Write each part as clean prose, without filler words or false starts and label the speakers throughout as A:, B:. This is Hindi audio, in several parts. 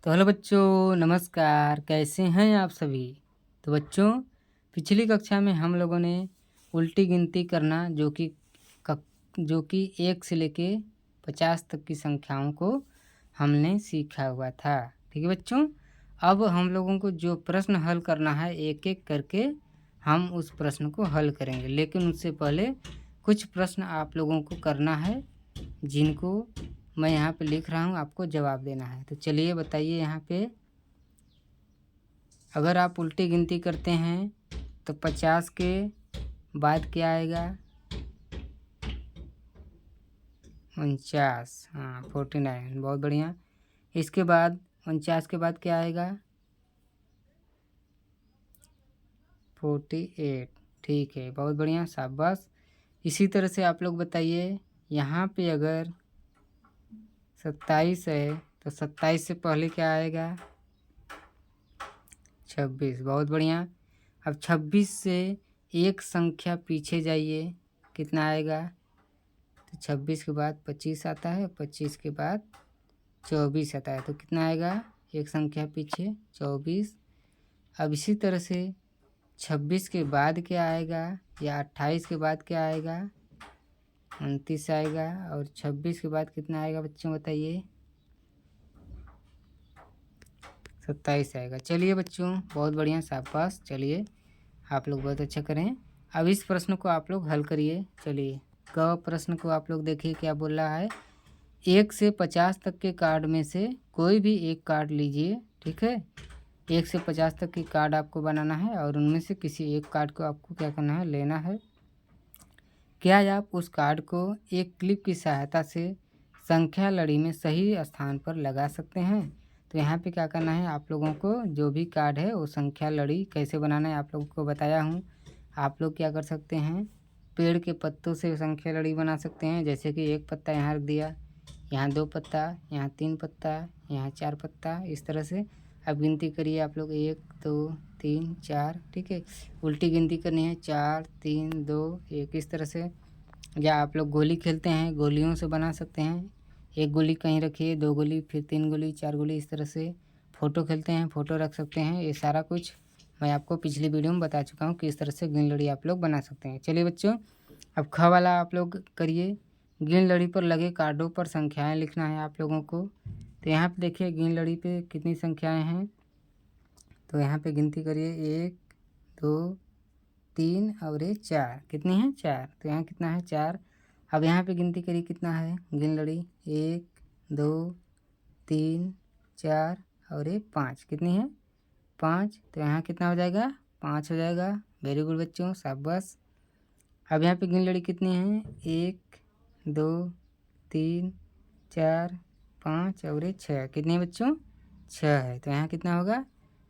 A: तो हेलो बच्चों, नमस्कार। कैसे हैं आप सभी? तो बच्चों, पिछली कक्षा में हम लोगों ने उल्टी गिनती करना जो कि 1 से लेके 50 तक की संख्याओं को हमने सीखा हुआ था। ठीक है बच्चों, अब हम लोगों को जो प्रश्न हल करना है एक एक करके हम उस प्रश्न को हल करेंगे, लेकिन उससे पहले कुछ प्रश्न आप लोगों को करना है जिनको मैं यहाँ पे लिख रहा हूँ, आपको जवाब देना है। तो चलिए बताइए, यहाँ पे अगर आप उल्टी गिनती करते हैं तो 50 के बाद क्या आएगा? 49। हाँ, 49, बहुत बढ़िया। इसके बाद 49 के बाद क्या आएगा? 48। ठीक है, बहुत बढ़िया, शाबाश। इसी तरह से आप लोग बताइए, यहाँ पे अगर 27 है तो 27 से पहले क्या आएगा? 26, बहुत बढ़िया। अब 26 से एक संख्या पीछे जाइए, कितना आएगा? तो 26 के बाद 25 आता है, 25 के बाद 24 आता है, तो कितना आएगा? एक संख्या पीछे 24। अब इसी तरह से 26 के बाद क्या आएगा, या 28 के बाद क्या आएगा? 29 आएगा। और 26 के बाद कितना आएगा बच्चों, बताइए? 27 आएगा। चलिए बच्चों, बहुत बढ़िया, शाबाश। चलिए, आप लोग बहुत अच्छा करें। अब इस प्रश्न को आप लोग हल करिए। चलिए, प्रश्न को आप लोग देखिए क्या बोल रहा है। 1 से 50 तक के कार्ड में से कोई भी एक कार्ड लीजिए। ठीक है, 1 से 50 तक की कार्ड आपको बनाना है और उनमें से किसी एक कार्ड को आपको क्या करना है, लेना है। क्या आप उस कार्ड को एक क्लिप की सहायता से संख्या लड़ी में सही स्थान पर लगा सकते हैं? तो यहाँ पे क्या करना है, आप लोगों को जो भी कार्ड है वो संख्या लड़ी कैसे बनाना है आप लोगों को बताया हूँ। आप लोग क्या कर सकते हैं, पेड़ के पत्तों से संख्या लड़ी बना सकते हैं। जैसे कि एक पत्ता यहाँ रख दिया, यहाँ 2 पत्ता, यहाँ 3 पत्ता, यहाँ 4 पत्ता, इस तरह से अब गिनती करिए आप लोग। 1 2 3 4। ठीक है, उल्टी गिनती करनी है, 4 3 2 1, इस तरह से। या आप लोग गोली खेलते हैं, गोलियों से बना सकते हैं। एक गोली कहीं रखिए, 2 गोली, फिर 3 गोली, 4 गोली, इस तरह से। फ़ोटो खेलते हैं, फ़ोटो रख सकते हैं। ये सारा कुछ मैं आपको पिछली वीडियो में बता चुका हूँ कि इस तरह से गिन लड़ी आप लोग बना सकते हैं। चलिए बच्चों, अब ख वाला आप लोग करिए। गिन लड़ी पर लगे कार्डों पर संख्याएं लिखना है आप लोगों को। तो यहाँ पे देखिए गिन लड़ी पे कितनी संख्याएं हैं, तो यहाँ पे गिनती करिए। 1 2 3 और ये 4, कितनी है? 4। तो यहाँ कितना है? 4। अब यहाँ पे गिनती करिए कितना है गिन लड़ी। 1 2 3 4 और ये 5, कितनी है? 5। तो यहाँ कितना हो जाएगा? 5 हो जाएगा। वेरी गुड बच्चों, शाबाश। अब यहाँ पे गिन लड़ी कितनी है? 1 2 3 4 5 और ये 6, कितनी है बच्चों? 6 है। तो यहाँ कितना होगा?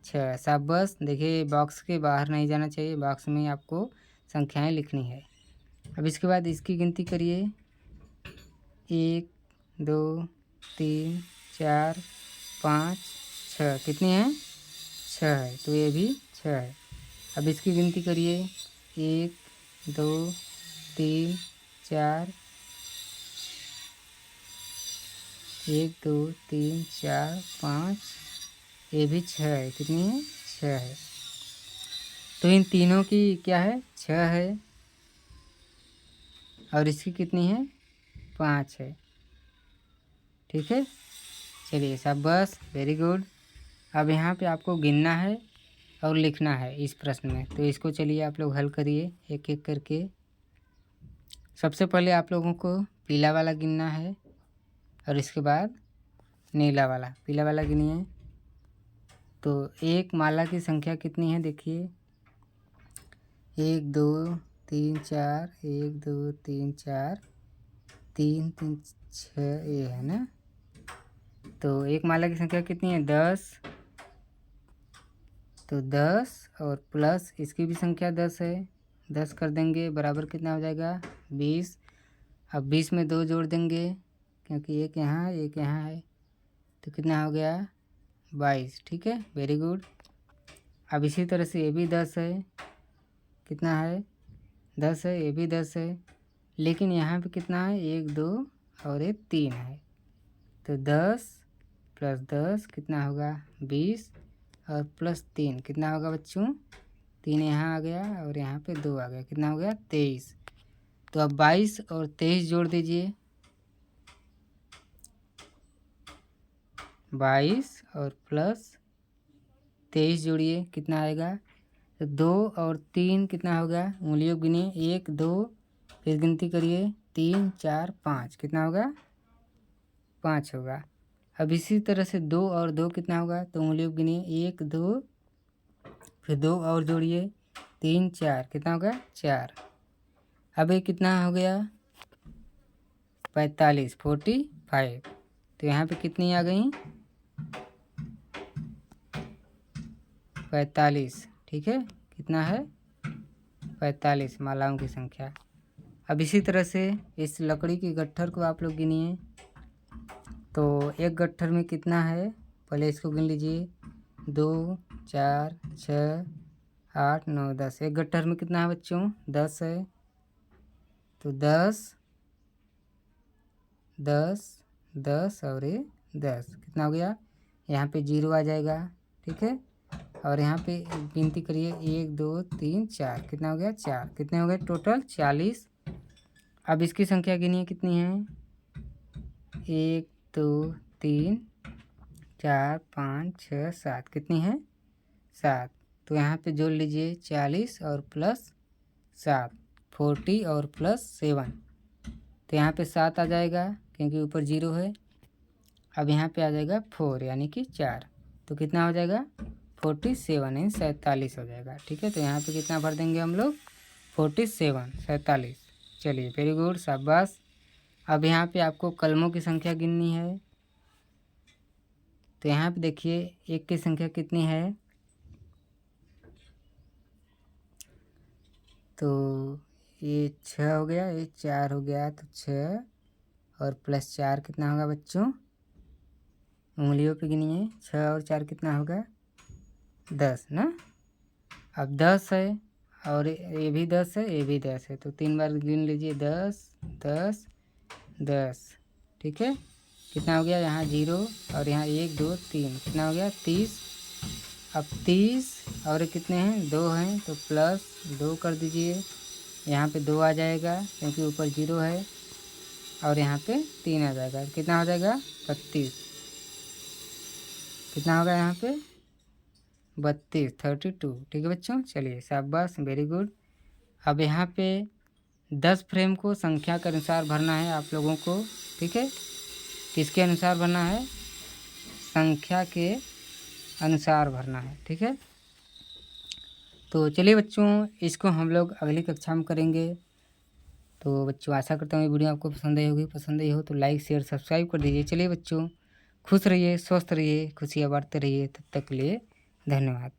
A: 6, शाबाश। देखिए, बॉक्स के बाहर नहीं जाना चाहिए, बॉक्स में आपको संख्याएं लिखनी है। अब इसके बाद इसकी गिनती करिए। 1 2 3 4 5 6, कितनी है? 6 है। तो ये भी 6 है। अब इसकी गिनती करिए। 1 2 3 4, 1 2 3 4 5, ये भी 6 है। कितनी है? 6 है। तो इन तीनों की क्या है? 6 है। और इसकी कितनी है? 5 है। ठीक है, चलिए, शाबाश, वेरी गुड। अब यहाँ पे आपको गिनना है और लिखना है इस प्रश्न में। तो इसको चलिए आप लोग हल करिए एक एक करके। सबसे पहले आप लोगों को पीला वाला गिनना है और इसके बाद नीला वाला। पीला वाला गिनिए। तो एक माला की संख्या कितनी है, देखिए। 1 2 3 4, 1 2 3 4, 3 3 6, ये है ना। तो एक माला की संख्या कितनी है? 10। तो 10 और प्लस इसकी भी संख्या 10 है। 10 कर देंगे बराबर कितना हो जाएगा? 20। अब 20 में 2 जोड़ देंगे, क्योंकि एक यहाँ एक यहाँ है, तो कितना हो गया? 22। ठीक है, वेरी गुड। अब इसी तरह से ये भी 10 है। कितना है? 10 है। ये भी 10 है, लेकिन यहाँ पे कितना है? 1 2 और ये 3 है। तो 10 प्लस 10 कितना होगा 20 और प्लस 3 कितना होगा बच्चों 3 यहाँ आ गया और यहाँ पे 2 आ गया, कितना हो गया 23। तो अब 22 और 23 जोड़ दीजिए, 22 और प्लस 23 जोड़िए कितना आएगा, तो 2 और 3 कितना होगा, उंगलियों गिनिए 1 2, फिर गिनती करिए 3 4 5 कितना होगा 5 होगा। अब इसी तरह से 2 और 2 कितना होगा, तो उंगलियों गिनिए 1 2, फिर 2 और जोड़िए 3 4 कितना होगा 4। अब ये कितना हो गया 45 45। तो यहाँ पे कितनी आ गई 45, ठीक है कितना है 45 मालाओं की संख्या। अब इसी तरह से इस लकड़ी की गट्ठर को आप लोग गिनिए, तो एक गट्ठर में कितना है, पहले इसको गिन लीजिए 2 4 6 8 9 10। एक गट्ठर में कितना है बच्चों 10 है, तो 10 10 10 और ये 10 कितना हो गया, यहाँ पे 0 आ जाएगा, ठीक है। और यहाँ पे गिनती करिए 1 2 3 4 कितना हो गया 4, कितने हो गए टोटल 40। अब इसकी संख्या गिनिए कितनी है 1 2 3 4 5 6 7 कितनी है 7। तो यहाँ पे जोड़ लीजिए 40 और प्लस 7 40 और प्लस 7, तो यहाँ पे 7 आ जाएगा क्योंकि ऊपर 0 है। अब यहाँ पे आ जाएगा 4 यानी कि 4, तो कितना हो जाएगा 47 यानी 47 हो जाएगा, ठीक है। तो यहाँ पे कितना भर देंगे हम लोग 47 47। चलिए वेरी गुड शाबाश। अब यहाँ पे आपको कलमों की संख्या गिननी है, तो यहाँ पे देखिए एक की संख्या कितनी है, तो ये 6 हो गया, ये 4 हो गया, तो 6 और प्लस 4 कितना होगा बच्चों, उंगलियों पे गिनिए 6 और 4 कितना होगा 10 ना। अब 10 है और ये भी 10 है, ये भी 10 है, तो 3 बार गिन लीजिए 10 10 10, ठीक है। कितना हो गया यहाँ 0 और यहाँ 1 2 3 कितना हो गया 30। अब 30 और कितने हैं 2 हैं, तो प्लस 2 कर दीजिए, यहाँ पे 2 आ जाएगा क्योंकि ऊपर 0 है, और यहाँ पे 3 आ जाएगा, कितना हो जाएगा 32। कितना होगा यहाँ पे 32 32, ठीक है बच्चों। चलिए शाबाश वेरी गुड। अब यहाँ पे 10 फ्रेम को संख्या के अनुसार भरना है आप लोगों को, ठीक है। किसके अनुसार भरना है, संख्या के अनुसार भरना है, ठीक है। तो चलिए बच्चों इसको हम लोग अगली कक्षा में करेंगे। तो बच्चों आशा करता हूँ ये वीडियो आपको पसंद आई होगी, पसंद आई हो तो लाइक शेयर सब्सक्राइब कर दीजिए। चलिए बच्चों खुश रहिए, स्वस्थ रहिए, खुशियाँ बांटते रहिए, तब तक के लिए धन्यवाद।